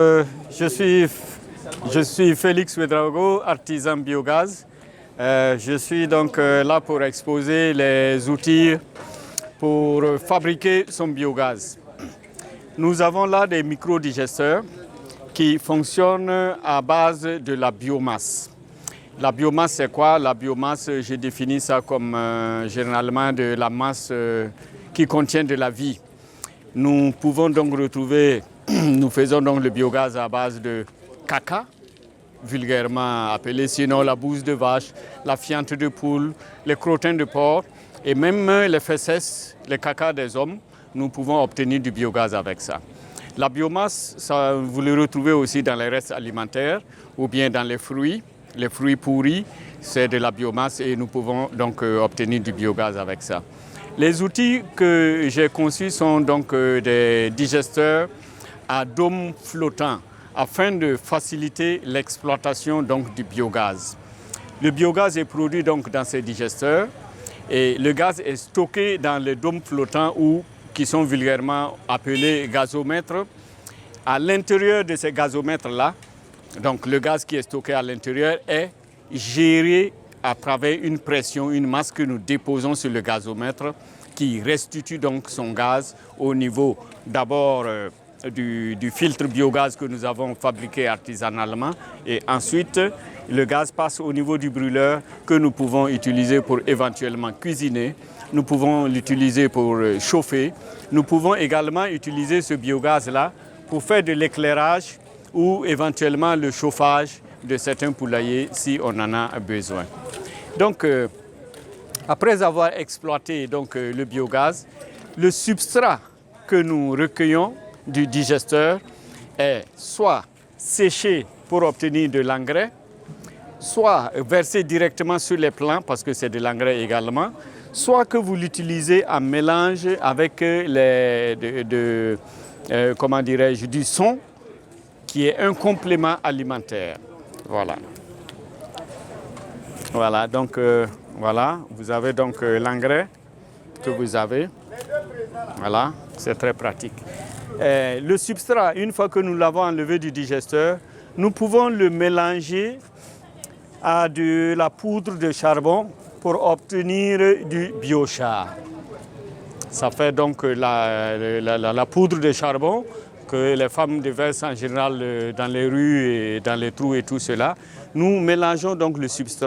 Je suis Félix Ouédraogo, artisan biogaz. Je suis donc là pour exposer les outils pour fabriquer son biogaz. Nous avons là des microdigesteurs qui fonctionnent à base de la biomasse. La biomasse, c'est quoi? La biomasse, je définis ça comme généralement de la masse qui contient de la vie. Nous pouvons donc retrouver, nous faisons donc le biogaz à base de caca, vulgairement appelé, sinon la bouse de vache, la fiente de poule, les crottins de porc et même les fesses, les caca des hommes, nous pouvons obtenir du biogaz avec ça. La biomasse, ça, vous le retrouvez aussi dans les restes alimentaires ou bien dans les fruits. Les fruits pourris, c'est de la biomasse et nous pouvons donc obtenir du biogaz avec ça. Les outils que j'ai conçus sont donc des digesteurs à dôme flottant afin de faciliter l'exploitation donc du biogaz. Le biogaz est produit donc dans ces digesteurs et le gaz est stocké dans les dômes flottants qui sont vulgairement appelés gazomètres. À l'intérieur de ces gazomètres-là, donc le gaz qui est stocké à l'intérieur est géré à travers une pression, une masse que nous déposons sur le gazomètre qui restitue donc son gaz au niveau d'abord du filtre biogaz que nous avons fabriqué artisanalement et ensuite le gaz passe au niveau du brûleur que nous pouvons utiliser pour éventuellement cuisiner, nous pouvons l'utiliser pour chauffer, nous pouvons également utiliser ce biogaz-là pour faire de l'éclairage ou éventuellement le chauffage de certains poulaillers si on en a besoin. Donc, après avoir exploité donc, le biogaz, le substrat que nous recueillons du digesteur est soit séché pour obtenir de l'engrais, soit versé directement sur les plants parce que c'est de l'engrais également, soit que vous l'utilisez en mélange avec du son qui est un complément alimentaire. Voilà. Voilà, donc voilà, vous avez donc l'engrais que vous avez. Voilà, c'est très pratique. Le substrat, une fois que nous l'avons enlevé du digesteur, nous pouvons le mélanger à de la poudre de charbon pour obtenir du biochar. Ça fait donc la poudre de charbon que les femmes déversent en général dans les rues et dans les trous et tout cela. Nous mélangeons donc le substrat